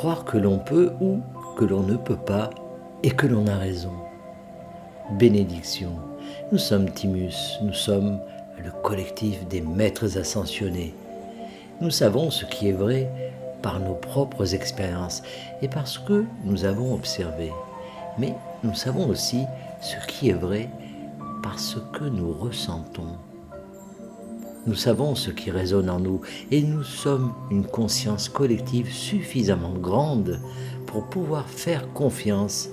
croire que l'on peut ou que l'on ne peut pas et que l'on a raison. Bénédiction, nous sommes Timus, nous sommes le collectif des maîtres ascensionnés. Nous savons ce qui est vrai par nos propres expériences et parce que nous avons observé. Mais nous savons aussi ce qui est vrai parce que nous ressentons. Nous savons ce qui résonne en nous et nous sommes une conscience collective suffisamment grande pour pouvoir faire confiance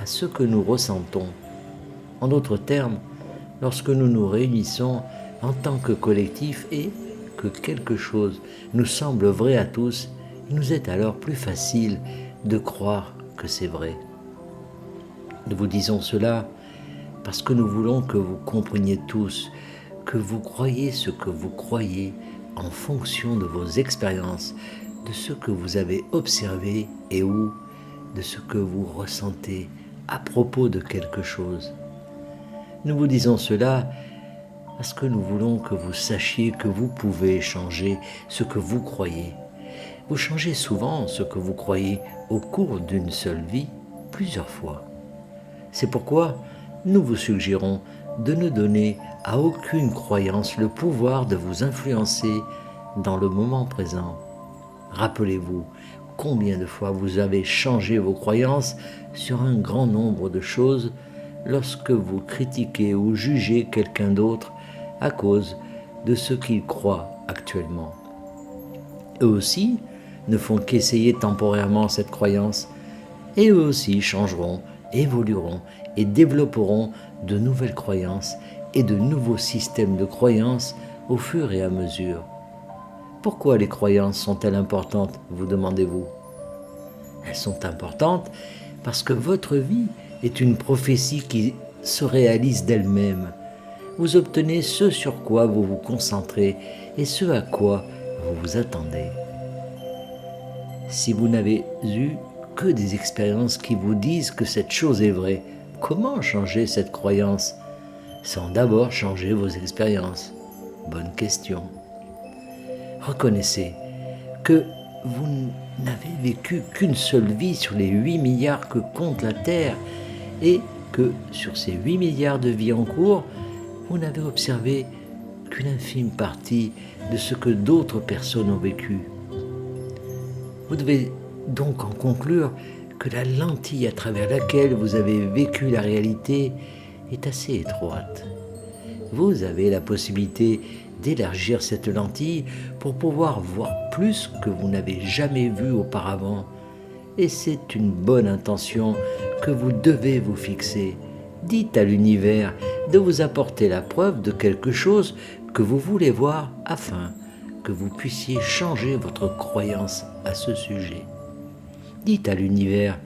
à ce que nous ressentons. En d'autres termes, lorsque nous nous réunissons en tant que collectif et que quelque chose nous semble vrai à tous, il nous est alors plus facile de croire que c'est vrai. Nous vous disons cela parce que nous voulons que vous compreniez tous que vous croyez ce que vous croyez en fonction de vos expériences, de ce que vous avez observé et ou de ce que vous ressentez à propos de quelque chose. Nous vous disons cela parce que nous voulons que vous sachiez que vous pouvez changer ce que vous croyez. Vous changez souvent ce que vous croyez au cours d'une seule vie, plusieurs fois. C'est pourquoi nous vous suggérons de ne donner à aucune croyance le pouvoir de vous influencer dans le moment présent. Rappelez-vous combien de fois vous avez changé vos croyances sur un grand nombre de choses lorsque vous critiquez ou jugez quelqu'un d'autre à cause de ce qu'il croit actuellement. Eux aussi ne font qu'essayer temporairement cette croyance et eux aussi changeront, évolueront et développeront de nouvelles croyances et de nouveaux systèmes de croyances au fur et à mesure. Pourquoi les croyances sont-elles importantes, vous demandez-vous? Elles sont importantes parce que votre vie est une prophétie qui se réalise d'elle-même. Vous obtenez ce sur quoi vous vous concentrez et ce à quoi vous vous attendez. Si vous n'avez eu que des expériences qui vous disent que cette chose est vraie, comment changer cette croyance sans d'abord changer vos expériences? Bonne question. Reconnaissez que vous n'avez vécu qu'une seule vie sur les 8 milliards que compte la Terre et que sur ces 8 milliards de vies en cours, vous n'avez observé qu'une infime partie de ce que d'autres personnes ont vécu. Vous devez donc en conclure que la lentille à travers laquelle vous avez vécu la réalité est assez étroite. Vous avez la possibilité d'élargir cette lentille pour pouvoir voir plus que vous n'avez jamais vu auparavant. Et c'est une bonne intention que vous devez vous fixer. Dites à l'univers de vous apporter la preuve de quelque chose que vous voulez voir afin que vous puissiez changer votre croyance à ce sujet. Dites à l'univers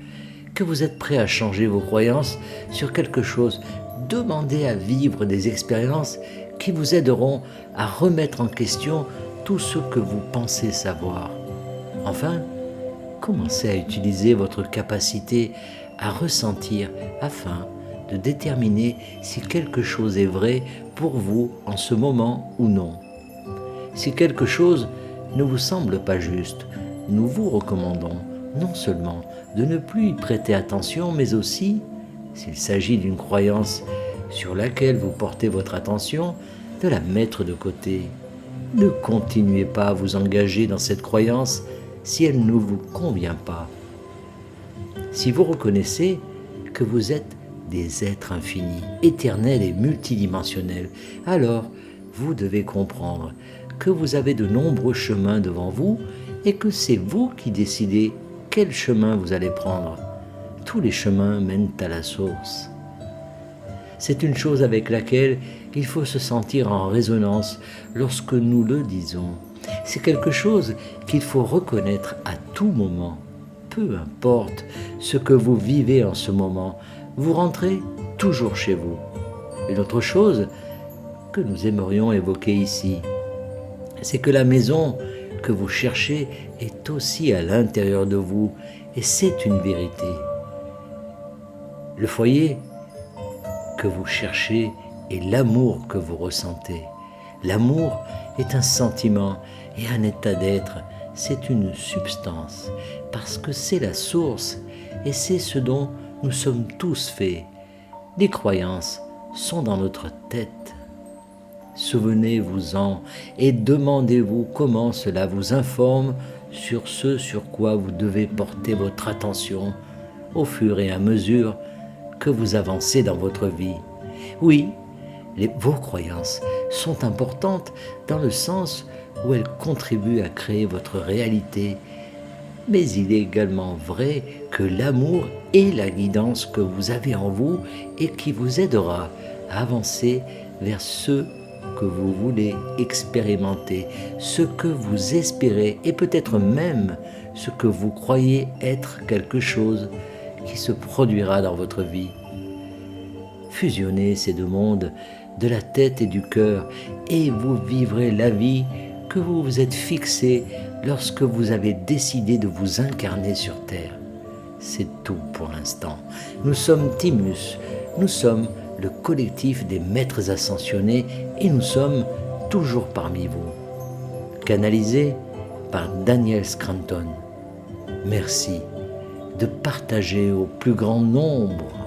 que vous êtes prêt à changer vos croyances sur quelque chose. Demandez à vivre des expériences qui vous aideront à remettre en question tout ce que vous pensez savoir. Enfin, commencez à utiliser votre capacité à ressentir afin de déterminer si quelque chose est vrai pour vous en ce moment ou non. Si quelque chose ne vous semble pas juste, nous vous recommandons non seulement de ne plus y prêter attention, mais aussi, s'il s'agit d'une croyance sur laquelle vous portez votre attention, de la mettre de côté. Ne continuez pas à vous engager dans cette croyance si elle ne vous convient pas. Si vous reconnaissez que vous êtes des êtres infinis, éternels et multidimensionnels, alors vous devez comprendre que vous avez de nombreux chemins devant vous et que c'est vous qui décidez quel chemin vous allez prendre. Tous les chemins mènent à la source. C'est une chose avec laquelle il faut se sentir en résonance lorsque nous le disons. C'est quelque chose qu'il faut reconnaître à tout moment. Peu importe ce que vous vivez en ce moment, vous rentrez toujours chez vous. Une autre chose que nous aimerions évoquer ici, c'est que la maison que vous cherchez est aussi à l'intérieur de vous, et c'est une vérité. Le foyer que vous cherchez est l'amour que vous ressentez. L'amour est un sentiment et un état d'être. c'est une substance, parce que c'est la source et c'est ce dont nous sommes tous faits. Les croyances sont dans notre tête. Souvenez-vous-en et demandez-vous comment cela vous informe sur ce sur quoi vous devez porter votre attention au fur et à mesure que vous avancez dans votre vie. Oui, vos croyances sont importantes dans le sens où elles contribuent à créer votre réalité. Mais il est également vrai que l'amour est la guidance que vous avez en vous et qui vous aidera à avancer vers ce que vous voulez expérimenter, ce que vous espérez et peut-être même ce que vous croyez être quelque chose qui se produira dans votre vie. Fusionnez ces deux mondes de la tête et du cœur et vous vivrez la vie que vous vous êtes fixée lorsque vous avez décidé de vous incarner sur Terre. C'est tout pour l'instant. Nous sommes Timus, nous sommes le collectif des maîtres ascensionnés et nous sommes toujours parmi vous. Canalisé par Daniel Scranton. Merci de partager au plus grand nombre